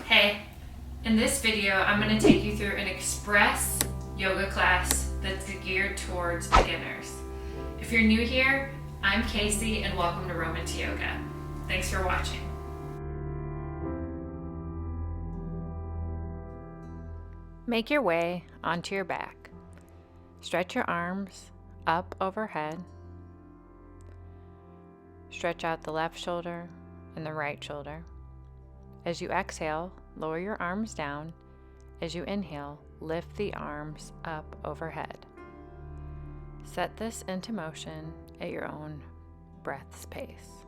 Hey, in this video I'm going to take you through an express yoga class that's geared towards beginners. If you're new here, I'm Casey and welcome to Roman to Yoga. Thanks for watching. Make your way onto your back. Stretch your arms up overhead. Stretch out the left shoulder and the right shoulder. As you exhale, lower your arms down. As you inhale, lift the arms up overhead. Set this into motion at your own breath's pace.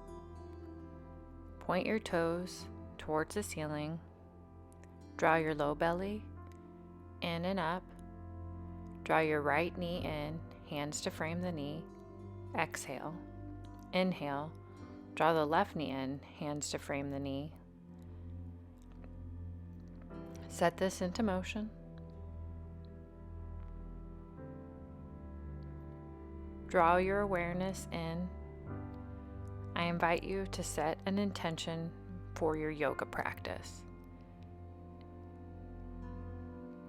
Point your toes towards the ceiling. Draw your low belly in and up. Draw your right knee in, hands to frame the knee. Exhale. Inhale. Draw the left knee in, hands to frame the knee. Set this into motion. Draw your awareness in. I invite you to set an intention for your yoga practice.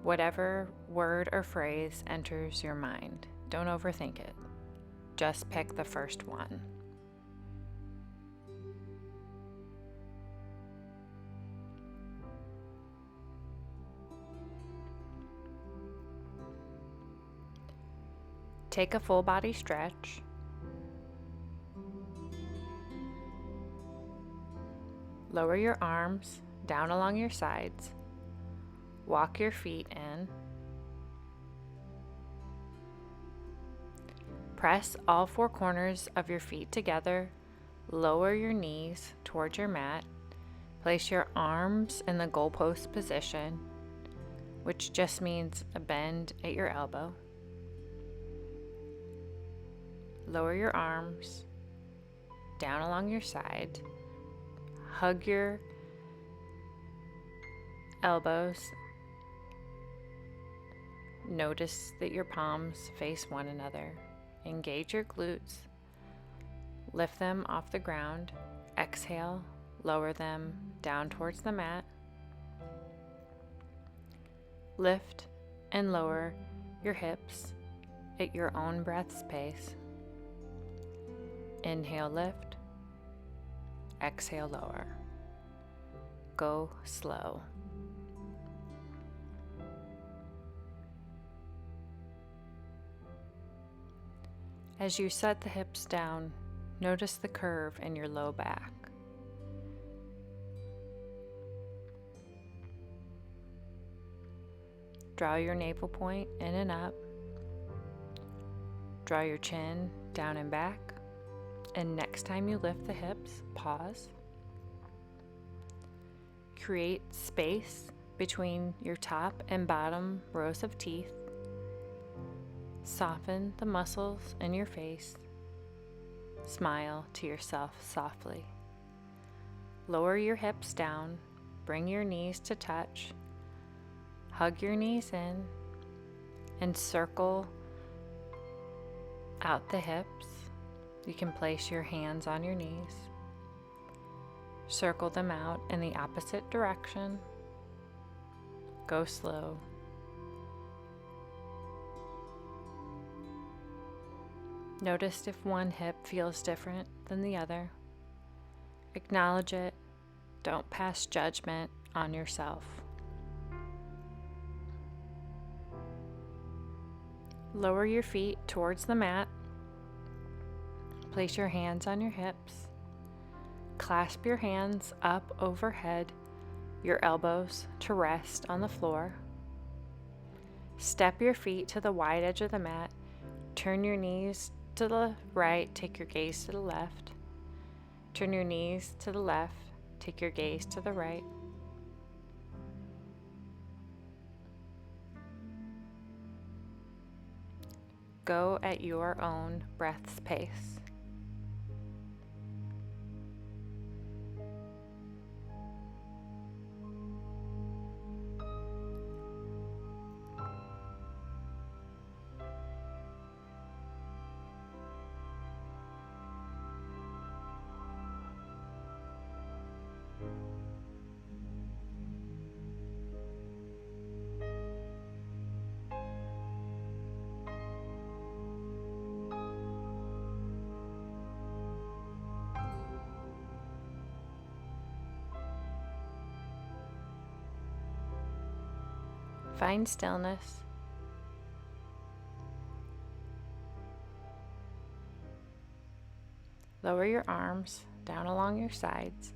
Whatever word or phrase enters your mind, don't overthink it. Just pick the first one. Take a full body stretch. Lower your arms down along your sides. Walk your feet in. Press all four corners of your feet together. Lower your knees towards your mat. Place your arms in the goalpost position, which just means a bend at your elbow. Lower your arms down along your side. Hug your elbows. Notice that your palms face one another. Engage your glutes. Lift them off the ground. Exhale, lower them down towards the mat. Lift and lower your hips at your own breath's pace. Inhale, lift. Exhale, lower. Go slow. As you set the hips down, notice the curve in your low back. Draw your navel point in and up. Draw your chin down and back. And next time you lift the hips, pause. Create space between your top and bottom rows of teeth. Soften the muscles in your face. Smile to yourself softly. Lower your hips down. Bring your knees to touch. Hug your knees in and circle out the hips. You can place your hands on your knees. Circle them out in the opposite direction. Go slow. Notice if one hip feels different than the other. Acknowledge it. Don't pass judgment on yourself. Lower your feet towards the mat. Place your hands on your hips. Clasp your hands up overhead, your elbows to rest on the floor. Step your feet to the wide edge of the mat. Turn your knees to the right, take your gaze to the left. Turn your knees to the left, take your gaze to the right. Go at your own breath's pace. Find stillness. Lower your arms down along your sides.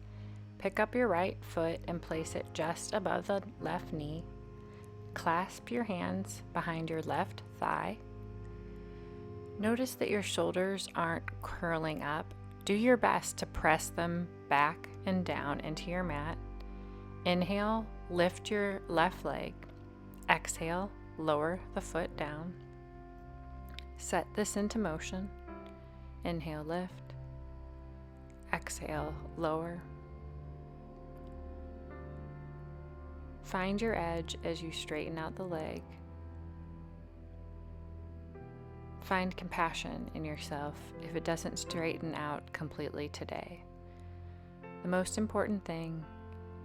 Pick up your right foot and place it just above the left knee. Clasp your hands behind your left thigh. Notice that your shoulders aren't curling up. Do your best to press them back and down into your mat. Inhale, lift your left leg. Exhale, lower the foot down. Set this into motion. Inhale, lift. Exhale, lower. Find your edge as you straighten out the leg. Find compassion in yourself if it doesn't straighten out completely today. The most important thing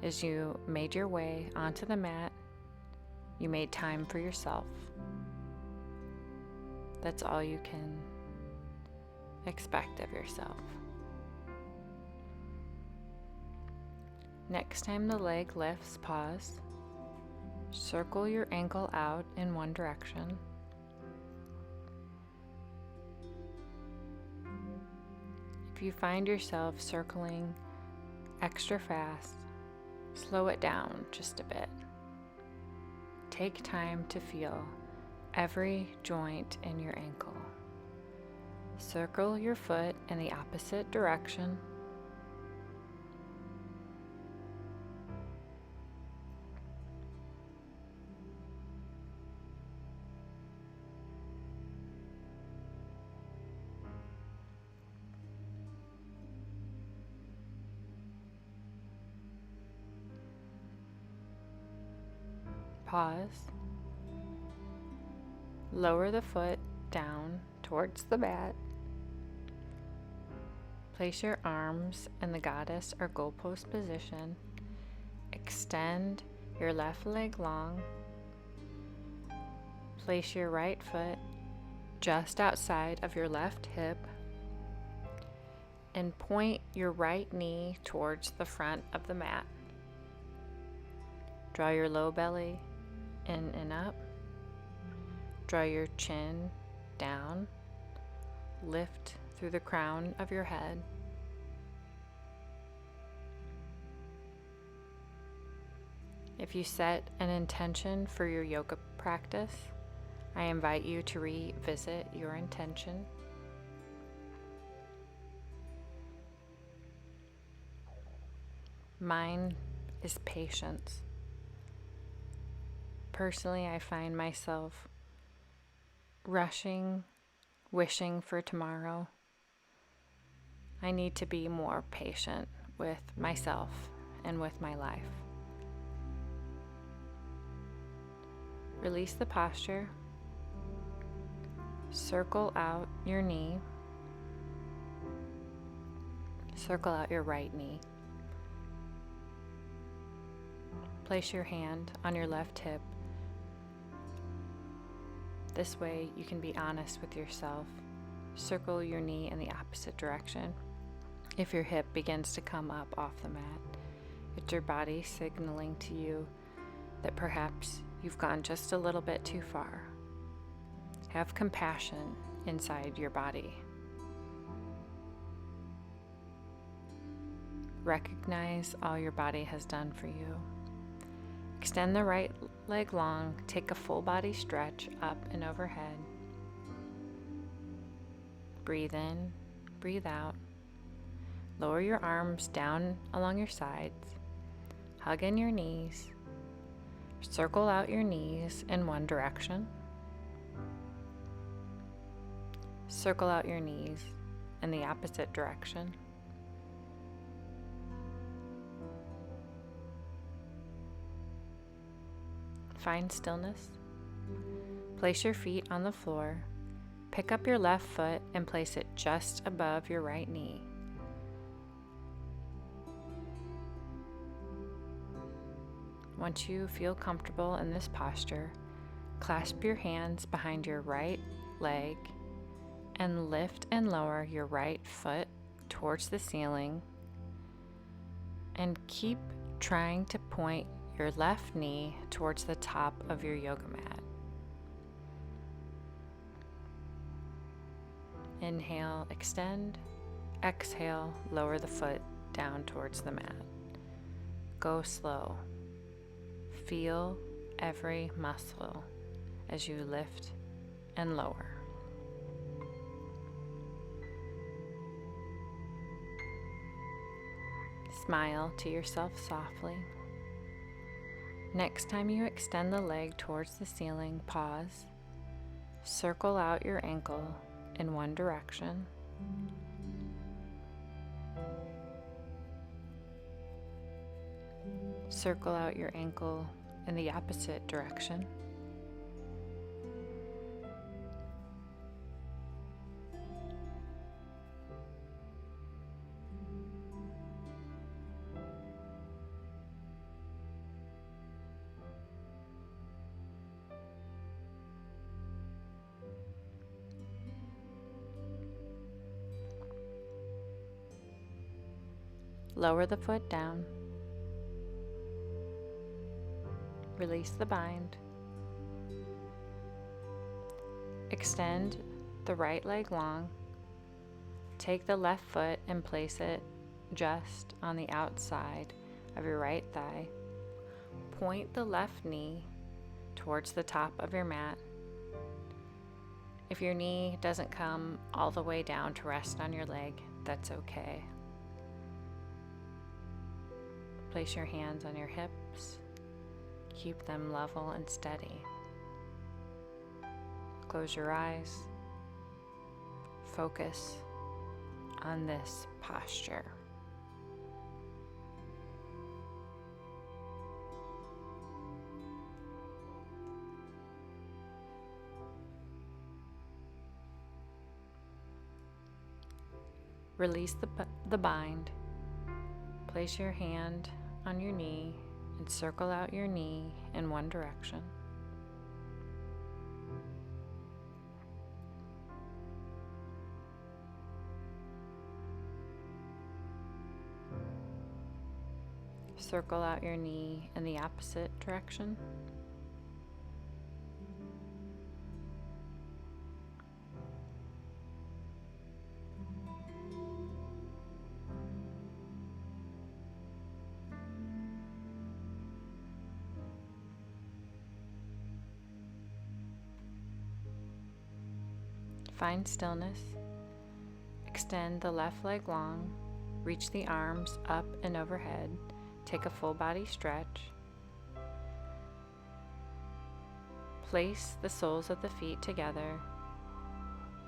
is you made your way onto the mat. You made time for yourself. That's all you can expect of yourself. Next time the leg lifts, pause. Circle your ankle out in one direction. If you find yourself circling extra fast, slow it down just a bit. Take time to feel every joint in your ankle. Circle your foot in the opposite direction. Pause. Lower the foot down towards the mat. Place your arms in the goddess or goalpost position. Extend your left leg long. Place your right foot just outside of your left hip and point your right knee towards the front of the mat. Draw your low belly in and up. Draw your chin down. Lift through the crown of your head. If you set an intention for your yoga practice, I invite you to revisit your intention. Mine is patience. Personally, I find myself rushing, wishing for tomorrow. I need to be more patient with myself and with my life. Release the posture. Circle out your knee. Circle out your right knee. Place your hand on your left hip. This way you can be honest with yourself. Circle your knee in the opposite direction. If your hip begins to come up off the mat, it's your body signaling to you that perhaps you've gone just a little bit too far. Have compassion inside your body. Recognize all your body has done for you. Extend the right leg long. Take a full body stretch up and overhead. Breathe in, breathe out. Lower your arms down along your sides. Hug in your knees. Circle out your knees in one direction. Circle out your knees in the opposite direction. Find stillness. Place your feet on the floor. Pick up your left foot and place it just above your right knee. Once you feel comfortable in this posture, clasp your hands behind your right leg and lift and lower your right foot towards the ceiling, and keep trying to point your left knee towards the top of your yoga mat. Inhale, extend. Exhale, lower the foot down towards the mat. Go slow. Feel every muscle as you lift and lower. Smile to yourself softly. Next time you extend the leg towards the ceiling, pause. Circle out your ankle in one direction. Circle out your ankle in the opposite direction. Lower the foot down. Release the bind. Extend the right leg long. Take the left foot and place it just on the outside of your right thigh. Point the left knee towards the top of your mat. If your knee doesn't come all the way down to rest on your leg, that's okay. Place your hands on your hips. Keep them level and steady. Close your eyes. Focus on this posture. Release the bind. Place your hand on your knee and circle out your knee in one direction. Circle out your knee in the opposite direction. Find stillness. Extend the left leg long. Reach the arms up and overhead. Take a full body stretch. Place the soles of the feet together.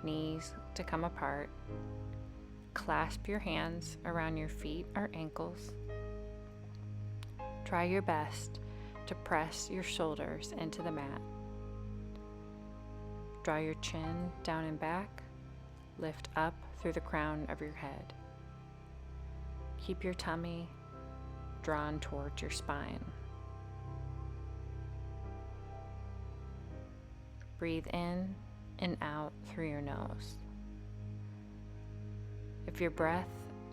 Knees to come apart. Clasp your hands around your feet or ankles. Try your best to press your shoulders into the mat. Draw your chin down and back. Lift up through the crown of your head. Keep your tummy drawn towards your spine. Breathe in and out through your nose. If your breath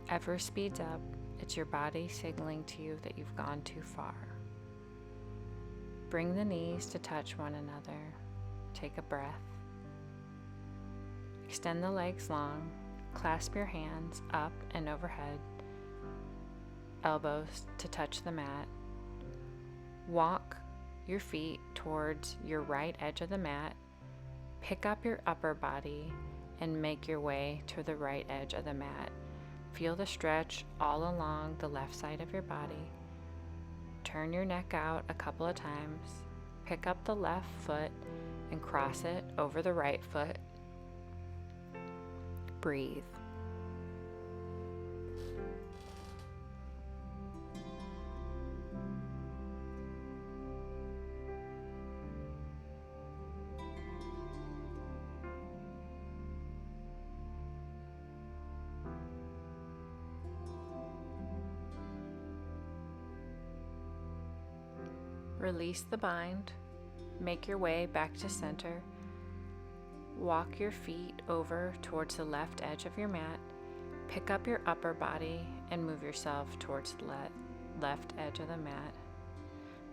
ever speeds up, it's your body signaling to you that you've gone too far. Bring the knees to touch one another. Take a breath. Extend the legs long. Clasp your hands up and overhead. Elbows to touch the mat. Walk your feet towards your right edge of the mat. Pick up your upper body and make your way to the right edge of the mat. Feel the stretch all along the left side of your body. Turn your neck out a couple of times. Pick up the left foot and cross it over the right foot. Breathe. Release the bind. Make your way back to center. Walk your feet over towards the left edge of your mat. Pick up your upper body and move yourself towards the left edge of the mat.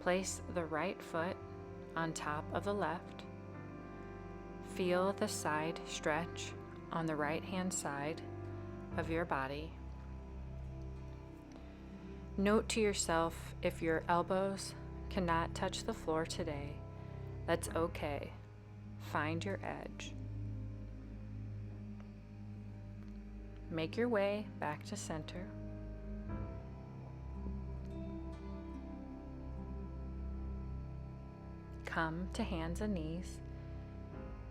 Place the right foot on top of the left. Feel the side stretch on the right-hand side of your body. Note to yourself if your elbows cannot touch the floor today, that's okay. Find your edge. Make your way back to center. Come to hands and knees.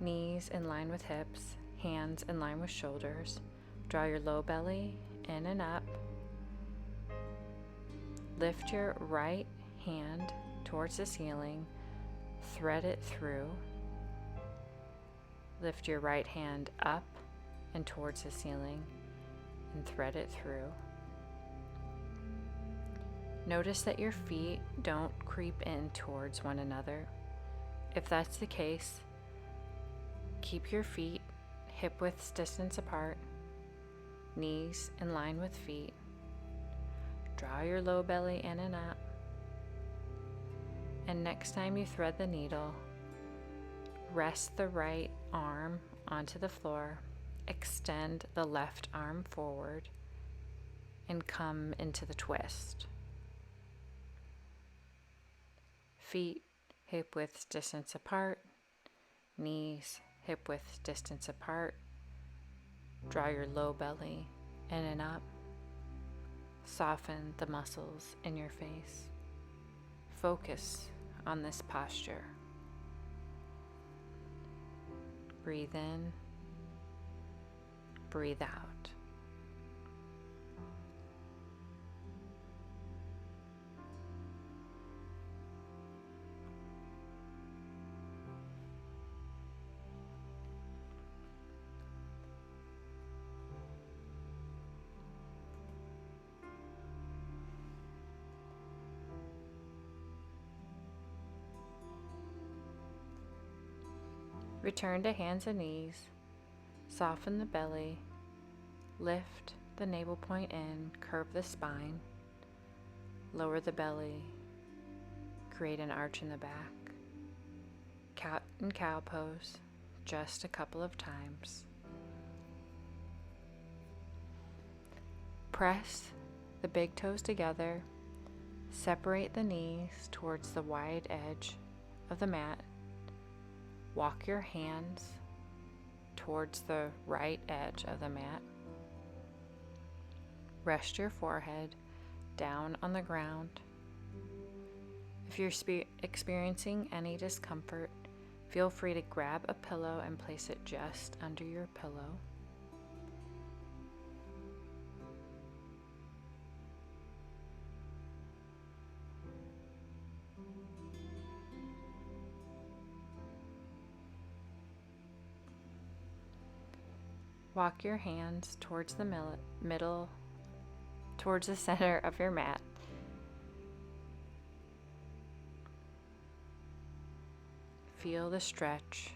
Knees in line with hips, hands in line with shoulders. Draw your low belly in and up. Lift your right hand towards the ceiling. Thread it through. Lift your right hand up and towards the ceiling and thread it through. Notice that your feet don't creep in towards one another. If that's the case, keep your feet hip-width distance apart, knees in line with feet. Draw your low belly in and up. And next time you thread the needle, rest the right arm onto the floor, extend the left arm forward, and come into the twist. Feet hip-width distance apart, knees hip-width distance apart. Draw your low belly in and up. Soften the muscles in your face. Focus on this posture. Breathe in, breathe out. Return to hands and knees. Soften the belly. Lift the navel point in. Curve the spine. Lower the belly. Create an arch in the back. Cat and cow pose just a couple of times. Press the big toes together. Separate the knees towards the wide edge of the mat. Walk your hands towards the right edge of the mat. Rest your forehead down on the ground. If you're experiencing any discomfort, feel free to grab a pillow and place it just under your pillow. Walk your hands towards the middle, towards the center of your mat. Feel the stretch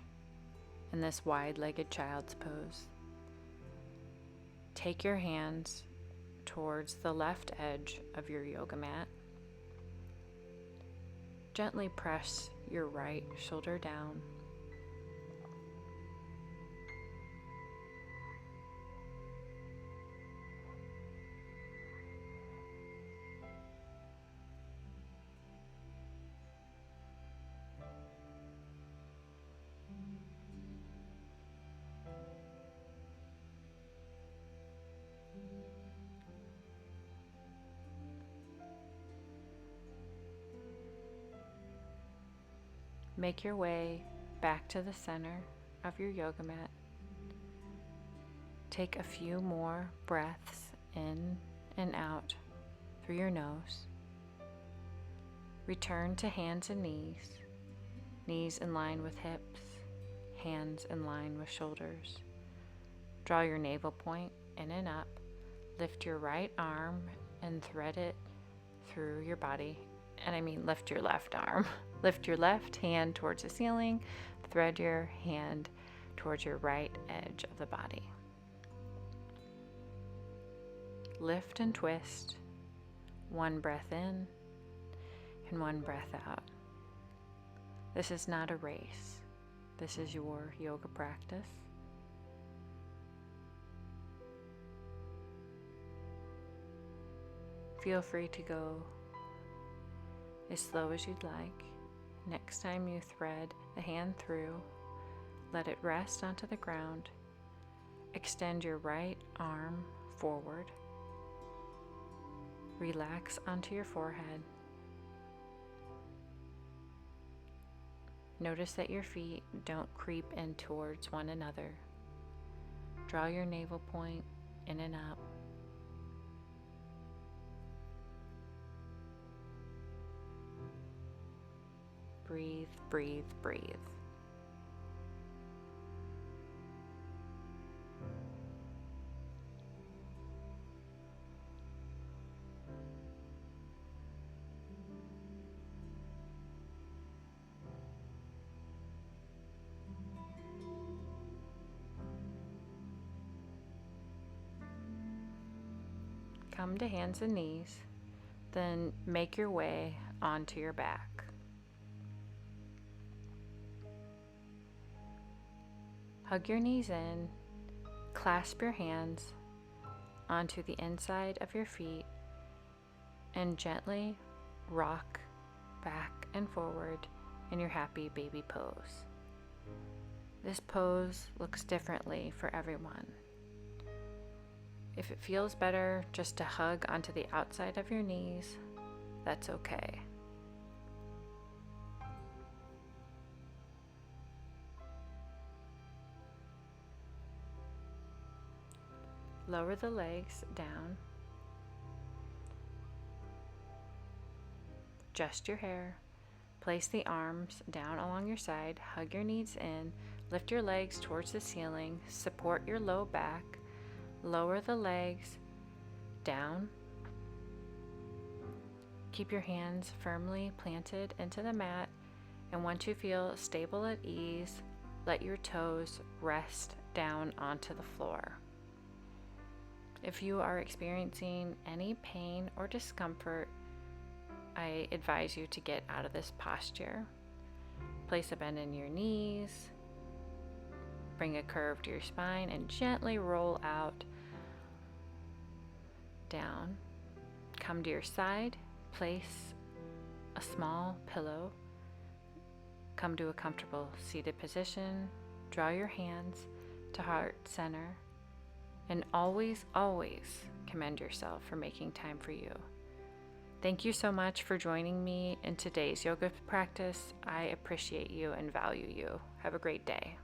in this wide-legged child's pose. Take your hands towards the left edge of your yoga mat. Gently press your right shoulder down. Make your way back to the center of your yoga mat. Take a few more breaths in and out through your nose. Return to hands and knees. Knees in line with hips, hands in line with shoulders. Draw your navel point in and up. Lift your right arm and thread it through your body. And I mean lift your left arm. Lift your left hand towards the ceiling. Thread your hand towards your right edge of the body. Lift and twist. One breath in and 1 breath out. This is not a race. This is your yoga practice. Feel free to go as slow as you'd like. Next time you thread the hand through, let it rest onto the ground. Extend your right arm forward. Relax onto your forehead. Notice that your feet don't creep in towards one another. Draw your navel point in and up. Breathe, breathe, breathe. Come to hands and knees, then make your way onto your back. Hug your knees in, clasp your hands onto the inside of your feet, and gently rock back and forward in your happy baby pose. This pose looks differently for everyone. If it feels better just to hug onto the outside of your knees, that's okay. Lower the legs down. Adjust your hair. Place the arms down along your side. Hug your knees in. Lift your legs towards the ceiling. Support your low back. Lower the legs down. Keep your hands firmly planted into the mat. And once you feel stable at ease, let your toes rest down onto the floor. If you are experiencing any pain or discomfort, I advise you to get out of this posture. Place a bend in your knees, bring a curve to your spine, and gently roll out, down. Come to your side, place a small pillow, come to a comfortable seated position, draw your hands to heart center, and always, always commend yourself for making time for you. Thank you so much for joining me in today's yoga practice. I appreciate you and value you. Have a great day.